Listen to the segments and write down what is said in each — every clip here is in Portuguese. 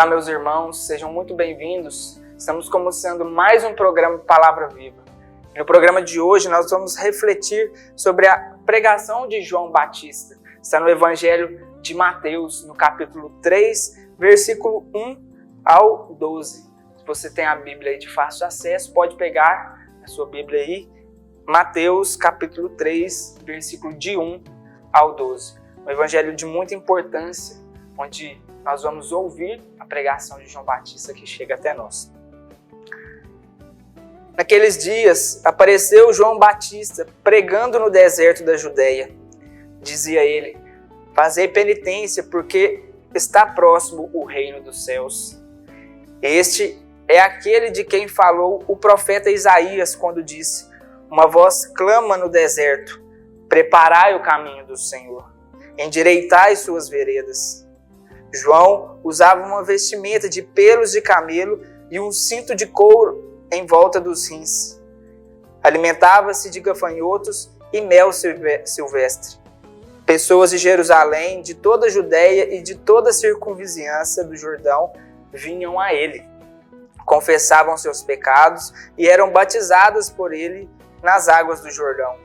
Olá, meus irmãos, sejam muito bem-vindos. Estamos começando mais um programa Palavra Viva. No programa de hoje, nós vamos refletir sobre a pregação de João Batista. Está no Evangelho de Mateus, no capítulo 3, versículo 1 ao 12. Se você tem a Bíblia aí de fácil acesso, pode pegar a sua Bíblia aí. Mateus, capítulo 3, versículo de 1 ao 12. Um evangelho de muita importância, onde nós vamos ouvir a pregação de João Batista que chega até nós. Naqueles dias, apareceu João Batista pregando no deserto da Judéia. Dizia ele: fazei penitência, porque está próximo o reino dos céus. Este é aquele de quem falou o profeta Isaías quando disse: uma voz clama no deserto, preparai o caminho do Senhor, endireitai suas veredas. João usava uma vestimenta de pelos de camelo e um cinto de couro em volta dos rins. Alimentava-se de gafanhotos e mel silvestre. Pessoas de Jerusalém, de toda a Judéia e de toda a circunvizinhança do Jordão vinham a ele. Confessavam seus pecados e eram batizadas por ele nas águas do Jordão.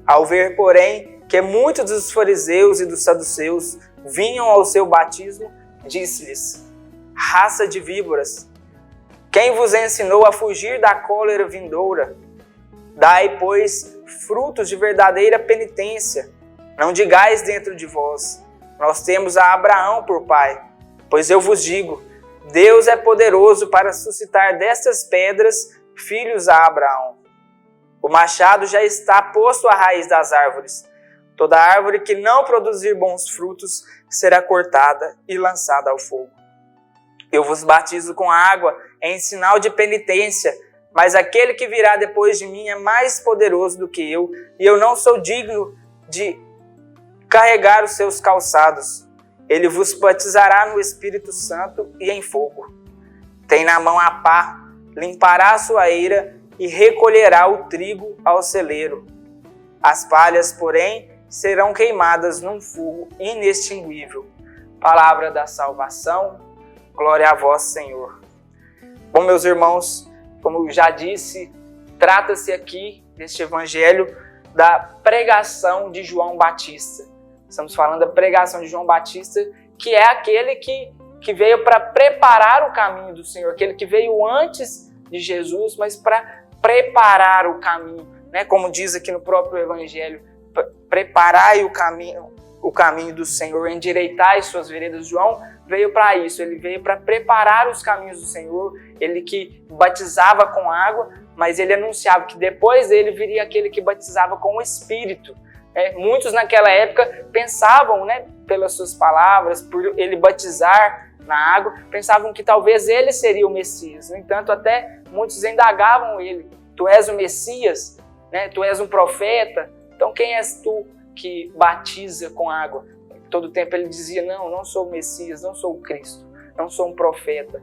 Ao ver, porém, que muitos dos fariseus e dos saduceus vinham ao seu batismo, disse-lhes: raça de víboras, quem vos ensinou a fugir da cólera vindoura? Dai, pois, frutos de verdadeira penitência. Não digais dentro de vós: nós temos a Abraão por pai. Pois eu vos digo, Deus é poderoso para suscitar destas pedras filhos a Abraão. O machado já está posto à raiz das árvores. Toda árvore que não produzir bons frutos será cortada e lançada ao fogo. Eu vos batizo com água em sinal de penitência, mas aquele que virá depois de mim é mais poderoso do que eu, e eu não sou digno de carregar os seus calçados. Ele vos batizará no Espírito Santo e em fogo. Tem na mão a pá, limpará a sua eira e recolherá o trigo ao celeiro. As palhas, porém, serão queimadas num fogo inextinguível. Palavra da salvação, glória a vós, Senhor. Bom, meus irmãos, como eu já disse, trata-se aqui deste evangelho da pregação de João Batista. Estamos falando da pregação de João Batista, que é aquele que veio para preparar o caminho do Senhor, aquele que veio antes de Jesus, mas para preparar o caminho, né? Como diz aqui no próprio evangelho, preparai o caminho do Senhor, endireitai suas veredas. João veio para isso, ele veio para preparar os caminhos do Senhor, ele que batizava com água, mas ele anunciava que depois dele viria aquele que batizava com o Espírito. Muitos naquela época pensavam, pelas suas palavras, por ele batizar na água, pensavam que talvez ele seria o Messias. No entanto, até muitos indagavam ele: tu és o Messias? Tu és um profeta? Então quem és tu que batiza com água? Todo tempo ele dizia: não sou o Messias, não sou o Cristo, não sou um profeta.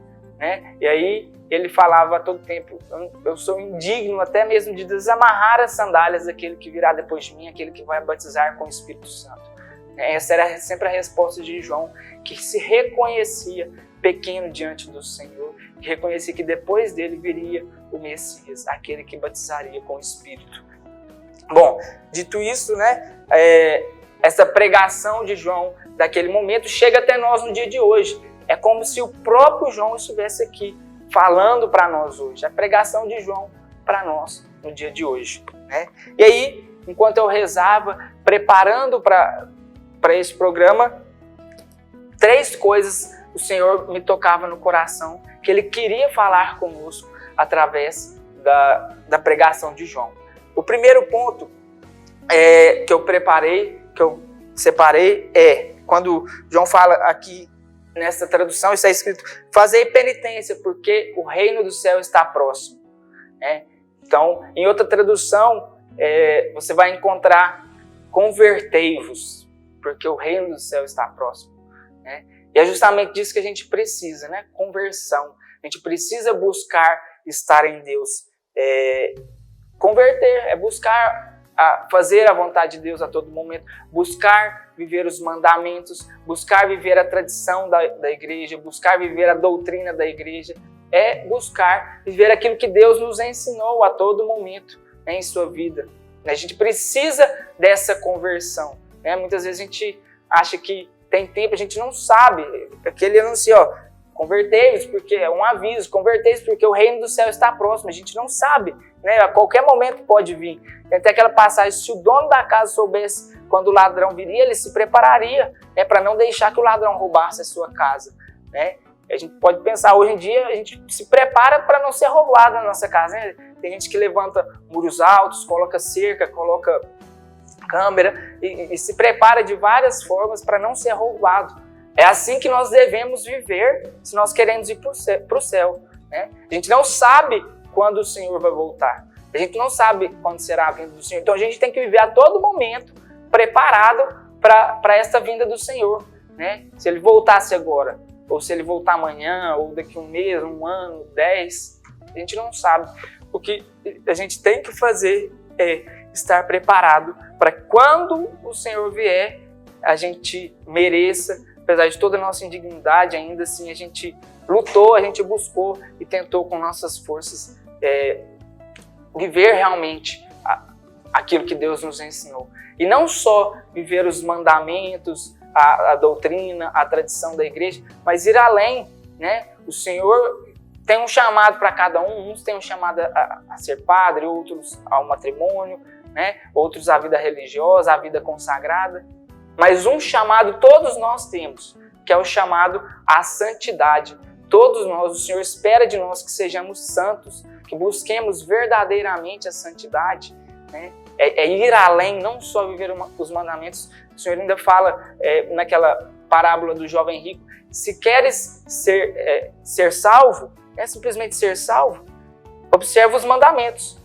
E aí ele falava a todo tempo: eu sou indigno até mesmo de desamarrar as sandálias daquele que virá depois de mim, aquele que vai batizar com o Espírito Santo. Essa era sempre a resposta de João, que se reconhecia pequeno diante do Senhor, que reconhecia que depois dele viria o Messias, aquele que batizaria com o Espírito. Bom, dito isso, essa pregação de João daquele momento chega até nós no dia de hoje. É como se o próprio João estivesse aqui falando para nós hoje, a pregação de João para nós no dia de hoje. E aí, enquanto eu rezava, preparando para esse programa, 3 coisas o Senhor me tocava no coração, que Ele queria falar conosco através da pregação de João. O primeiro ponto que eu separei é, quando João fala aqui nessa tradução, está escrito: fazei penitência, porque o reino do céu está próximo. Então, em outra tradução, você vai encontrar: convertei-vos, porque o reino do céu está próximo. E é justamente disso que a gente precisa, conversão. A gente precisa buscar estar em Deus. Converter é buscar a fazer a vontade de Deus a todo momento, buscar viver os mandamentos, buscar viver a tradição da igreja, buscar viver a doutrina da igreja, é buscar viver aquilo que Deus nos ensinou a todo momento, né, em sua vida. A gente precisa dessa conversão, né? Muitas vezes a gente acha que tem tempo, a gente não sabe. Aquele anúncio, convertei-vos porque é um aviso, convertei-vos porque o reino do céu está próximo. A gente não sabe, né? A qualquer momento pode vir. Tem até aquela passagem, se o dono da casa soubesse quando o ladrão viria, ele se prepararia, né, para não deixar que o ladrão roubasse a sua casa, né? A gente pode pensar, hoje em dia, a gente se prepara para não ser roubado na nossa casa, né? Tem gente que levanta muros altos, coloca cerca, coloca câmera e se prepara de várias formas para não ser roubado. É assim que nós devemos viver se nós queremos ir para o céu, né? A gente não sabe quando o Senhor vai voltar. A gente não sabe quando será a vinda do Senhor. Então a gente tem que viver a todo momento preparado para essa vinda do Senhor, né? Se ele voltasse agora, ou se ele voltar amanhã, ou daqui a um mês, um ano, 10, a gente não sabe. O que a gente tem que fazer é estar preparado para quando o Senhor vier, a gente mereça, apesar de toda a nossa indignidade, ainda assim a gente lutou, a gente buscou e tentou com nossas forças viver realmente aquilo que Deus nos ensinou. E não só viver os mandamentos, a doutrina, a tradição da igreja, mas ir além, né? O Senhor tem um chamado para cada um, uns têm um chamado a ser padre, outros ao matrimônio, né? Outros à vida religiosa, à vida consagrada. Mas um chamado todos nós temos, que é o chamado à santidade. Todos nós, o Senhor espera de nós que sejamos santos, que busquemos verdadeiramente a santidade, né? É ir além, não só viver os mandamentos. O Senhor ainda fala naquela parábola do jovem rico, se queres ser salvo, é simplesmente ser salvo, observa os mandamentos,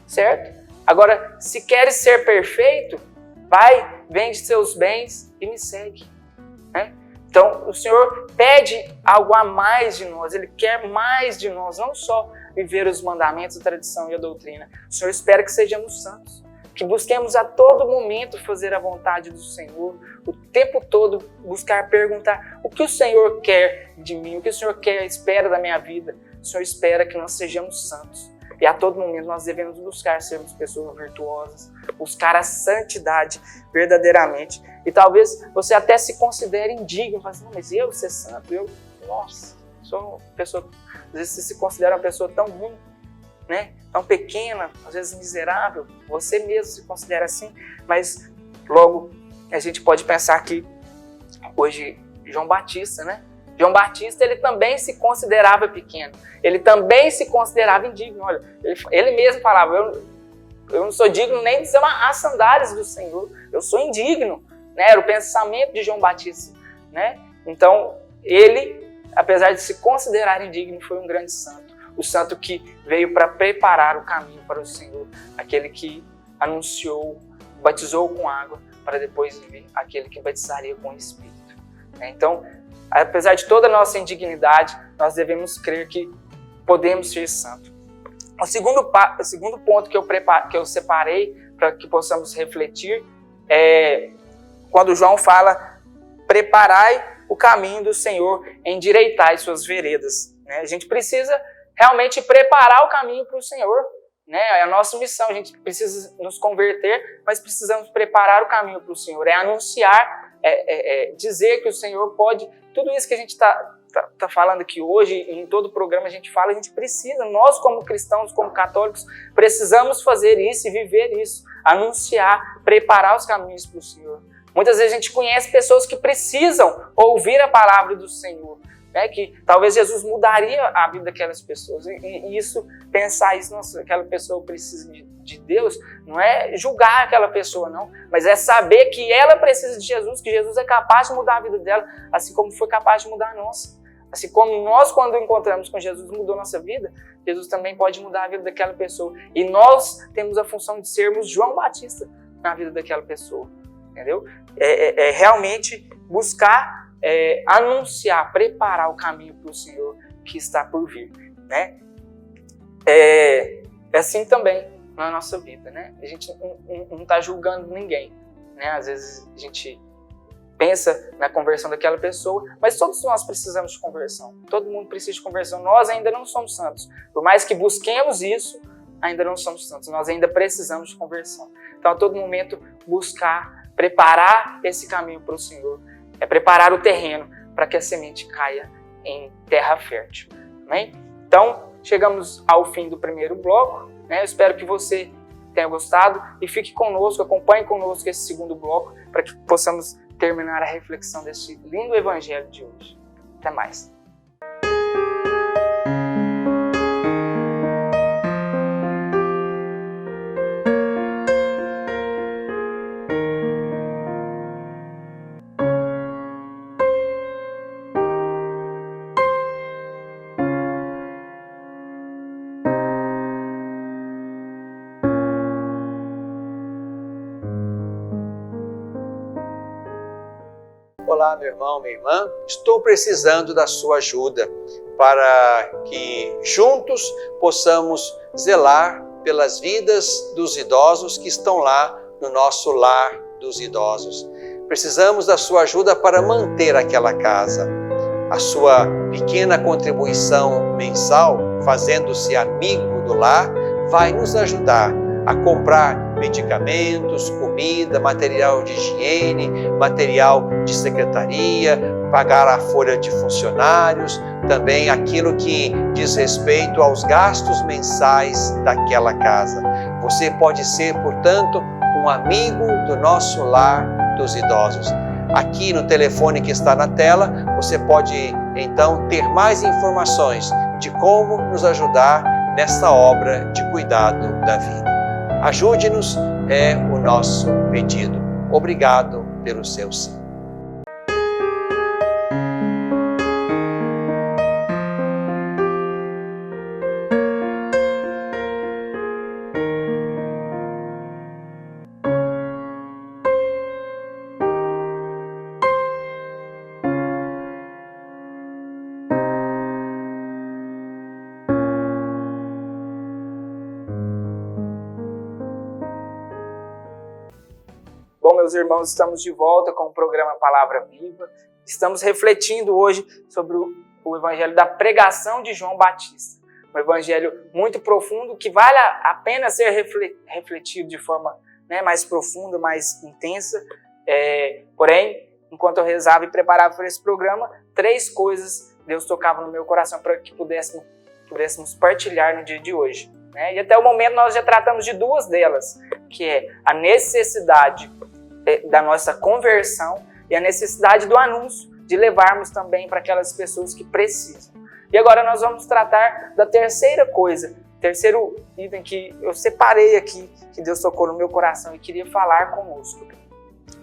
certo? Agora, se queres ser perfeito, vai, vende seus bens e me segue, né? Então, o Senhor pede algo a mais de nós, Ele quer mais de nós, não só viver os mandamentos, a tradição e a doutrina. O Senhor espera que sejamos santos, que busquemos a todo momento fazer a vontade do Senhor, o tempo todo buscar perguntar o que o Senhor quer de mim, o que o Senhor espera da minha vida. O Senhor espera que nós sejamos santos. E a todo momento nós devemos buscar sermos pessoas virtuosas, buscar a santidade verdadeiramente. E talvez você até se considere indigno, fala assim, não, mas eu ser santo, nossa, sou uma pessoa, às vezes você se considera uma pessoa tão ruim, né? Tão pequena, às vezes miserável, você mesmo se considera assim, mas logo a gente pode pensar que hoje João Batista, né? João Batista, ele também se considerava pequeno, ele também se considerava indigno. Olha, ele mesmo falava, eu não sou digno nem de desamarrar as sandálias do Senhor, eu sou indigno, né? Era o pensamento de João Batista, né? Então, ele, apesar de se considerar indigno, foi um grande santo. O santo que veio para preparar o caminho para o Senhor, aquele que anunciou, batizou com água, para depois vir aquele que batizaria com o Espírito. Então, apesar de toda a nossa indignidade, nós devemos crer que podemos ser santos. O segundo ponto que eu separei para que possamos refletir é quando João fala, preparai o caminho do Senhor, endireitai suas veredas. A gente precisa realmente preparar o caminho para o Senhor, né? É a nossa missão, a gente precisa nos converter, mas precisamos preparar o caminho para o Senhor, é anunciar, dizer que o Senhor pode, tudo isso que a gente está falando aqui hoje, em todo o programa a gente fala, a gente precisa, nós como cristãos, como católicos, precisamos fazer isso e viver isso, anunciar, preparar os caminhos para o Senhor. Muitas vezes a gente conhece pessoas que precisam ouvir a palavra do Senhor, né, que talvez Jesus mudaria a vida daquelas pessoas. E isso, pensar isso, nossa, aquela pessoa precisa de Deus, não é julgar aquela pessoa, não, mas é saber que ela precisa de Jesus, que Jesus é capaz de mudar a vida dela, assim como foi capaz de mudar a nossa. Assim como nós, quando encontramos com Jesus, mudou a nossa vida, Jesus também pode mudar a vida daquela pessoa. E nós temos a função de sermos João Batista na vida daquela pessoa, entendeu? Realmente buscar anunciar, preparar o caminho para o Senhor que está por vir, né? Assim também, na nossa vida, né? A gente não está julgando ninguém, né? Às vezes a gente pensa na conversão daquela pessoa, mas todos nós precisamos de conversão. Todo mundo precisa de conversão. Nós ainda não somos santos. Por mais que busquemos isso, ainda não somos santos. Nós ainda precisamos de conversão. Então, a todo momento, buscar, preparar esse caminho para o Senhor. É preparar o terreno para que a semente caia em terra fértil. Amém? Então, chegamos ao fim do primeiro bloco. Né? Eu espero que você tenha gostado e fique conosco, acompanhe conosco esse segundo bloco para que possamos terminar a reflexão deste lindo evangelho de hoje. Até mais. Olá, meu irmão, minha irmã, estou precisando da sua ajuda para que juntos possamos zelar pelas vidas dos idosos que estão lá no nosso lar dos idosos. Precisamos da sua ajuda para manter aquela casa. A sua pequena contribuição mensal, fazendo-se amigo do lar, vai nos ajudar a comprar medicamentos, comida, material de higiene, material de secretaria, pagar a folha de funcionários, também aquilo que diz respeito aos gastos mensais daquela casa. Você pode ser, portanto, um amigo do nosso lar dos idosos. Aqui no telefone que está na tela, você pode então ter mais informações de como nos ajudar nessa obra de cuidado da vida. Ajude-nos, é o nosso pedido. Obrigado pelo seu sim. Bom, meus irmãos, estamos de volta com o programa Palavra Viva. Estamos refletindo hoje sobre o evangelho da pregação de João Batista. Um evangelho muito profundo que vale a pena ser refletido de forma mais profunda, mais intensa. Porém, enquanto eu rezava e preparava para esse programa, 3 coisas Deus tocava no meu coração para que pudéssemos partilhar no dia de hoje. E até o momento nós já tratamos de 2 delas, que é a necessidade da nossa conversão e a necessidade do anúncio, de levarmos também para aquelas pessoas que precisam. E agora nós vamos tratar da terceira coisa, terceiro item que eu separei aqui, que Deus tocou no meu coração e queria falar conosco,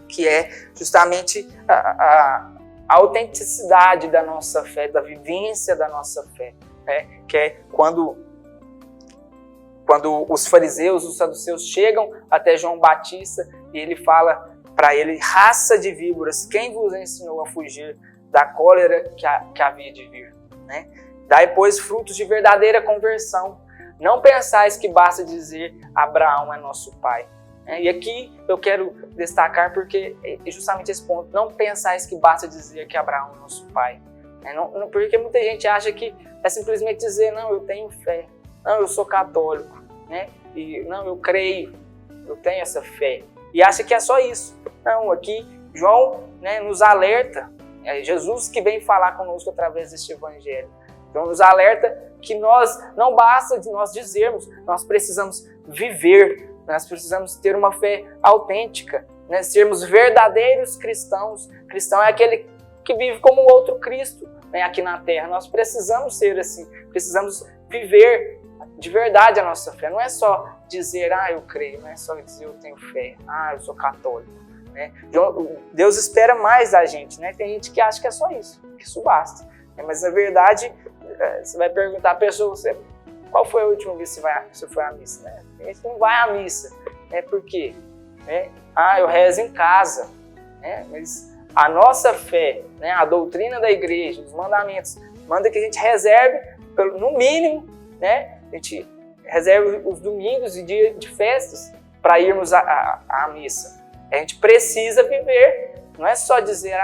que é justamente a autenticidade da nossa fé, da vivência da nossa fé, que é quando os fariseus, os saduceus chegam até João Batista e ele fala para ele: raça de víboras, quem vos ensinou a fugir da cólera que havia de vir? Dai, pois, frutos de verdadeira conversão. Não pensais que basta dizer Abraão é nosso pai. E aqui eu quero destacar porque é justamente esse ponto. Não pensais que basta dizer que Abraão é nosso pai. Porque muita gente acha que é simplesmente dizer: não, eu tenho fé, não, eu sou católico, e não, eu creio, eu tenho essa fé. E acha que é só isso. Não, aqui João nos alerta, é Jesus que vem falar conosco através deste evangelho. Então nos alerta que não basta de nós dizermos, nós precisamos viver, nós precisamos ter uma fé autêntica, sermos verdadeiros cristãos. Cristão é aquele que vive como o outro Cristo aqui na terra. Nós precisamos ser assim, precisamos viver de verdade a nossa fé. Não é só dizer, eu creio, não é só dizer eu tenho fé, eu sou católico. Deus espera mais da gente. Tem gente que acha que é só isso, que isso basta. Mas na verdade, você vai perguntar à pessoa, qual foi a última vez que você foi à missa? A gente não vai à missa. Por quê? Eu rezo em casa. Mas a nossa fé, a doutrina da igreja, os mandamentos, manda que a gente reserve, no mínimo, a gente reserve os domingos e dia de festas para irmos à missa. A gente precisa viver, não é só dizer,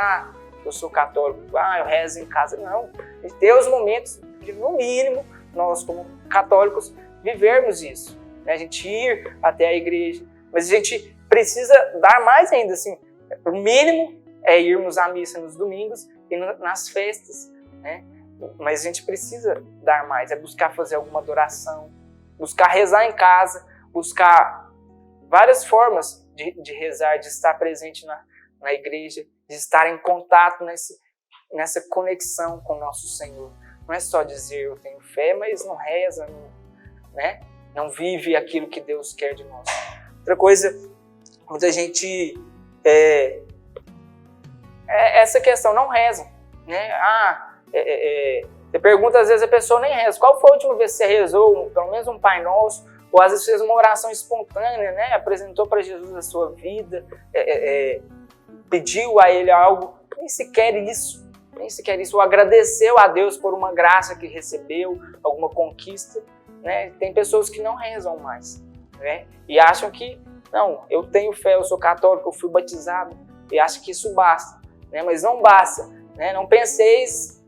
eu sou católico, eu rezo em casa. Não, a gente tem os momentos de, no mínimo, nós como católicos, vivermos isso. Né? A gente ir até a igreja, mas a gente precisa dar mais ainda, assim, o mínimo é irmos à missa nos domingos e nas festas, né? Mas a gente precisa dar mais, é buscar fazer alguma adoração, buscar rezar em casa, buscar várias formas de rezar, de estar presente na igreja, de estar em contato nessa conexão com o nosso Senhor. Não é só dizer eu tenho fé, mas não reza, né? Não vive aquilo que Deus quer de nós. Outra coisa, muita gente essa questão, não reza, né? Você pergunta, às vezes a pessoa nem reza. Qual foi a última vez que você rezou, pelo menos um Pai Nosso, ou às vezes fez uma oração espontânea, né? Apresentou para Jesus a sua vida, pediu a Ele algo, nem sequer isso, ou agradeceu a Deus por uma graça que recebeu, alguma conquista, né? Tem pessoas que não rezam mais, né? E acham que, não, eu tenho fé, eu sou católico, eu fui batizado, e acham que isso basta, né? Mas não basta, né? Não penseis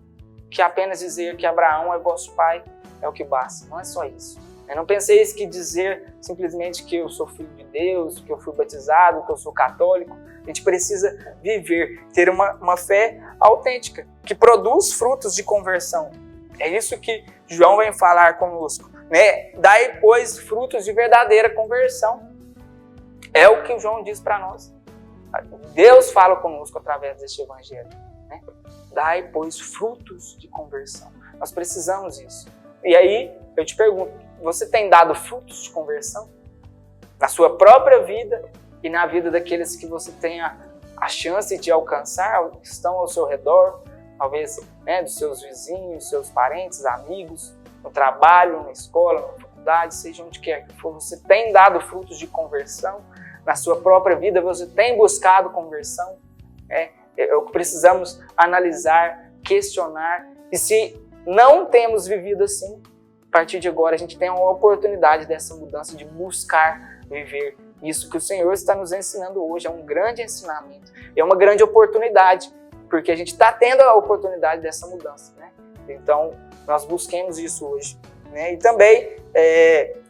que apenas dizer que Abraão é vosso pai é o que basta, não é só isso. Não penseis que dizer simplesmente que eu sou filho de Deus, que eu fui batizado, que eu sou católico. A gente precisa viver, ter uma fé autêntica, que produz frutos de conversão. É isso que João vem falar conosco, né? Dai, pois, frutos de verdadeira conversão. É o que João diz para nós. Deus fala conosco através deste evangelho, né? Dai, pois, frutos de conversão. Nós precisamos disso. E aí, eu te pergunto, você tem dado frutos de conversão? Na sua própria vida e na vida daqueles que você tem a chance de alcançar, que estão ao seu redor, talvez, né, dos seus vizinhos, seus parentes, amigos, no trabalho, na escola, na faculdade, seja onde quer que for. Você tem dado frutos de conversão? Na sua própria vida, você tem buscado conversão? É o que precisamos analisar, questionar. E se não temos vivido assim, a partir de agora a gente tem uma oportunidade dessa mudança, de buscar viver isso que o Senhor está nos ensinando hoje. É um grande ensinamento, é uma grande oportunidade, porque a gente está tendo a oportunidade dessa mudança, né? Então, nós busquemos isso hoje, né? E também,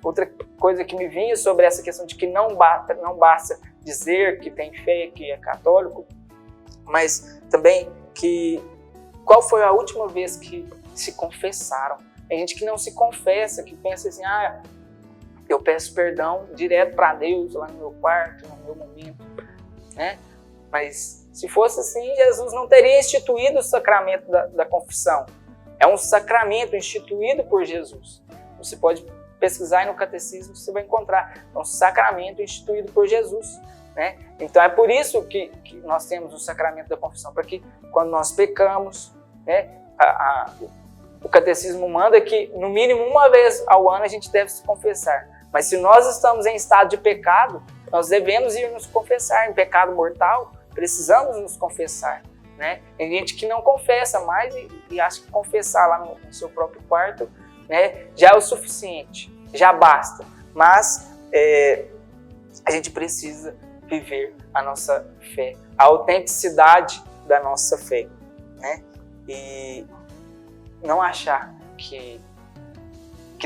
outra coisa que me vinha sobre essa questão de que não basta dizer que tem fé, que é católico, mas também que qual foi a última vez que se confessaram? Tem gente que não se confessa, que pensa assim, eu peço perdão direto para Deus, lá no meu quarto, no meu momento, né? Mas se fosse assim, Jesus não teria instituído o sacramento da confissão. É um sacramento instituído por Jesus. Você pode pesquisar aí no catecismo, você vai encontrar. É um sacramento instituído por Jesus, né? Então é por isso que nós temos o sacramento da confissão, para que quando nós pecamos, né, o catecismo manda que no mínimo uma vez ao ano a gente deve se confessar. Mas se nós estamos em estado de pecado, nós devemos ir nos confessar. Em pecado mortal, precisamos nos confessar, né? Tem gente que não confessa mais e acha que confessar lá no seu próprio quarto, né, já é o suficiente, já basta. Mas a gente precisa viver a nossa fé, a autenticidade da nossa fé, né? E não achar que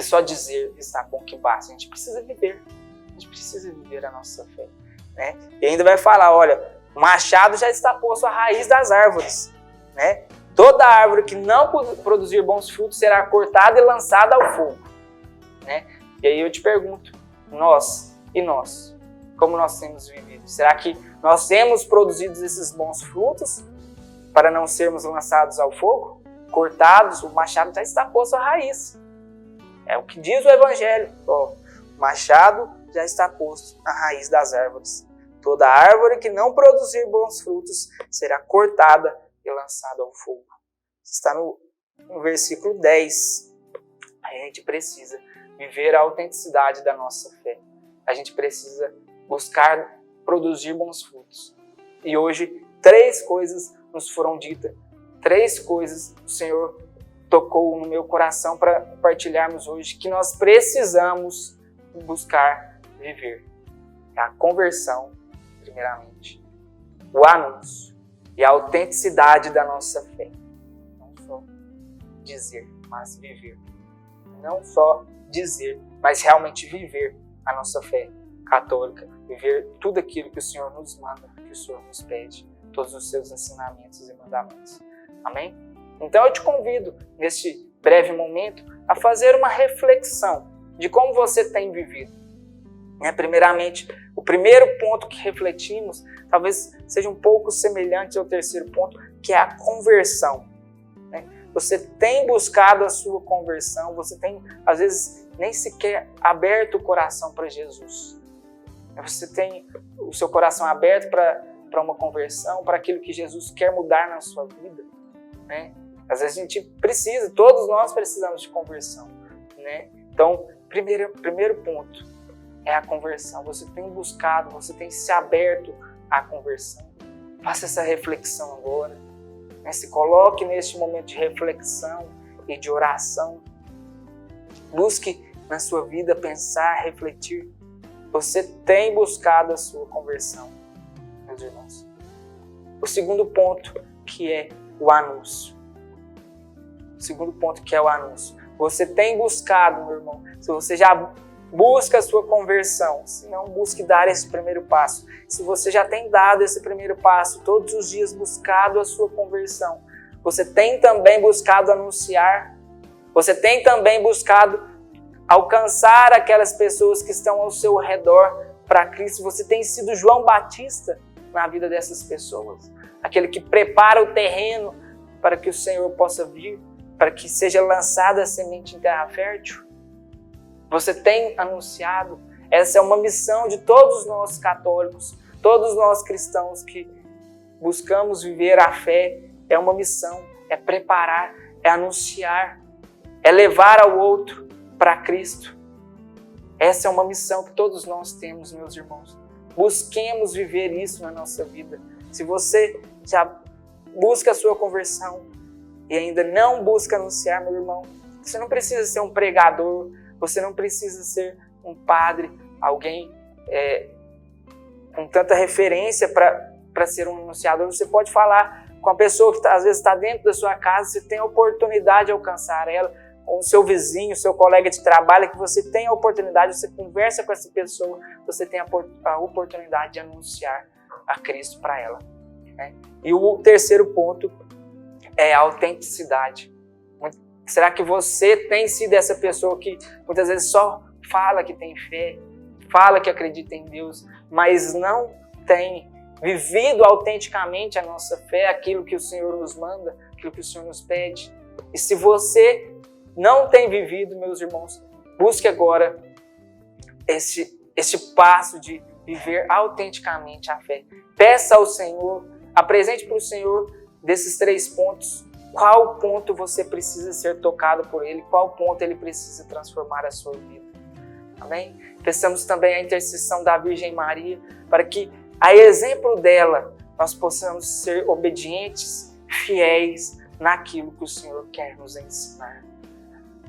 só dizer está bom, que basta. A gente precisa viver. A gente precisa viver a nossa fé, né? E ainda vai falar, olha, o machado já está posto à raiz das árvores, né? Toda árvore que não produzir bons frutos será cortada e lançada ao fogo, né? E aí eu te pergunto, nós, como nós temos vivido? Será que nós temos produzido esses bons frutos para não sermos lançados ao fogo? Cortados, o machado já está posto à raiz. É o que diz o Evangelho. O machado já está posto à raiz das árvores. Toda árvore que não produzir bons frutos será cortada e lançada ao fogo. Está no versículo 10. A gente precisa viver a autenticidade da nossa fé. A gente precisa buscar produzir bons frutos. E hoje, 3 coisas nos foram ditas. 3 coisas o Senhor tocou no meu coração para compartilharmos hoje, que nós precisamos buscar viver. A conversão, primeiramente, o anúncio e a autenticidade da nossa fé. Não só dizer, mas viver. Não só dizer, mas realmente viver a nossa fé católica, viver tudo aquilo que o Senhor nos manda, que o Senhor nos pede, todos os seus ensinamentos e mandamentos. Amém? Então eu te convido, neste breve momento, a fazer uma reflexão de como você tem vivido. Primeiramente, o primeiro ponto que refletimos talvez seja um pouco semelhante ao terceiro ponto, que é a conversão. Você tem buscado a sua conversão, você tem, às vezes, nem sequer aberto o coração para Jesus. Você tem o seu coração aberto para uma conversão, para aquilo que Jesus quer mudar na sua vida. Às vezes a gente precisa, todos nós precisamos de conversão. Então, primeiro ponto é a conversão. Você tem buscado, você tem se aberto à conversão. Faça essa reflexão agora. Se coloque neste momento de reflexão e de oração. Busque na sua vida pensar, refletir. Você tem buscado a sua conversão, meus irmãos. O segundo ponto, que é o anúncio. Você tem buscado, meu irmão. Se você já busca a sua conversão, se não, busque dar esse primeiro passo. Se você já tem dado esse primeiro passo, todos os dias buscado a sua conversão, você tem também buscado anunciar, você tem também buscado alcançar aquelas pessoas que estão ao seu redor para Cristo. Você tem sido João Batista na vida dessas pessoas, aquele que prepara o terreno para que o Senhor possa vir, para que seja lançada a semente em terra fértil. Você tem anunciado. Essa é uma missão de todos nós católicos, todos nós cristãos que buscamos viver a fé. É uma missão, é preparar, é anunciar, é levar ao outro para Cristo. Essa é uma missão que todos nós temos, meus irmãos. Busquemos viver isso na nossa vida. Se você já busca a sua conversão e ainda não busca anunciar, meu irmão, você não precisa ser um pregador, você não precisa ser um padre, alguém com tanta referência para ser um anunciador. Você pode falar com a pessoa que às vezes está dentro da sua casa, você tem a oportunidade de alcançar ela, com o seu vizinho, seu colega de trabalho, que você tem a oportunidade, você conversa com essa pessoa, você tem a oportunidade de anunciar a Cristo para ela. E o terceiro ponto é a autenticidade. Será que você tem sido essa pessoa que muitas vezes só fala que tem fé, fala que acredita em Deus, mas não tem vivido autenticamente a nossa fé, aquilo que o Senhor nos manda, aquilo que o Senhor nos pede? E se você não tem vivido, meus irmãos, busque agora este passo de viver autenticamente a fé. Peça ao Senhor, apresente para o Senhor desses 3 pontos, qual ponto você precisa ser tocado por Ele, qual ponto Ele precisa transformar a sua vida. Amém? Peçamos também a intercessão da Virgem Maria, para que, a exemplo dela, nós possamos ser obedientes, fiéis naquilo que o Senhor quer nos ensinar.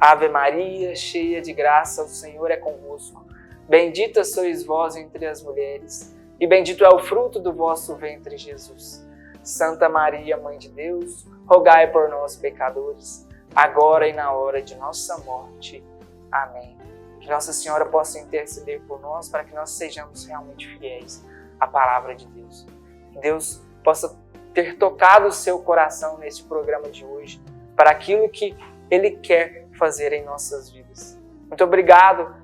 Ave Maria, cheia de graça, o Senhor é convosco. Bendita sois vós entre as mulheres, e bendito é o fruto do vosso ventre, Jesus. Santa Maria, Mãe de Deus, rogai por nós, pecadores, agora e na hora de nossa morte. Amém. Que Nossa Senhora possa interceder por nós, para que nós sejamos realmente fiéis à palavra de Deus. Que Deus possa ter tocado o seu coração neste programa de hoje, para aquilo que Ele quer fazer em nossas vidas. Muito obrigado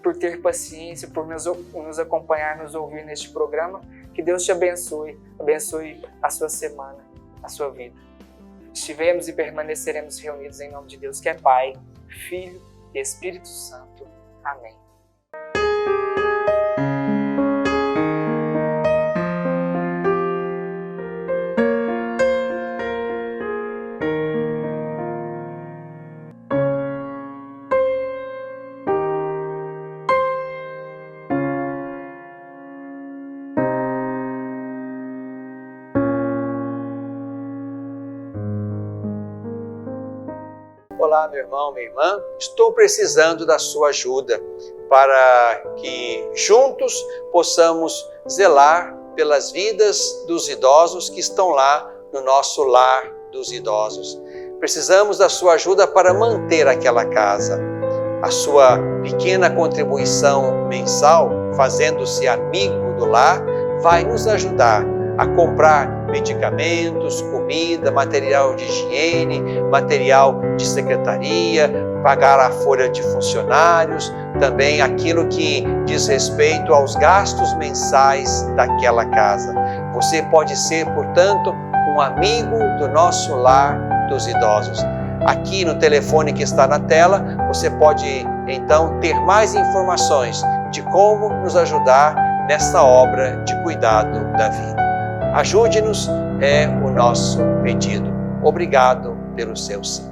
por ter paciência, por nos acompanhar, nos ouvir neste programa. Que Deus te abençoe a sua semana, a sua vida. Estivemos e permaneceremos reunidos em nome de Deus, que é Pai, Filho e Espírito Santo. Amém. Olá, meu irmão, minha irmã, estou precisando da sua ajuda para que juntos possamos zelar pelas vidas dos idosos que estão lá no nosso lar dos idosos. Precisamos da sua ajuda para manter aquela casa. A sua pequena contribuição mensal, fazendo-se amigo do lar, vai nos ajudar a comprar medicamentos, comida, material de higiene, material de secretaria, pagar a folha de funcionários, também aquilo que diz respeito aos gastos mensais daquela casa. Você pode ser, portanto, um amigo do nosso lar dos idosos. Aqui no telefone que está na tela, você pode então ter mais informações de como nos ajudar nessa obra de cuidado da vida. Ajude-nos, é o nosso pedido. Obrigado pelo seu sim.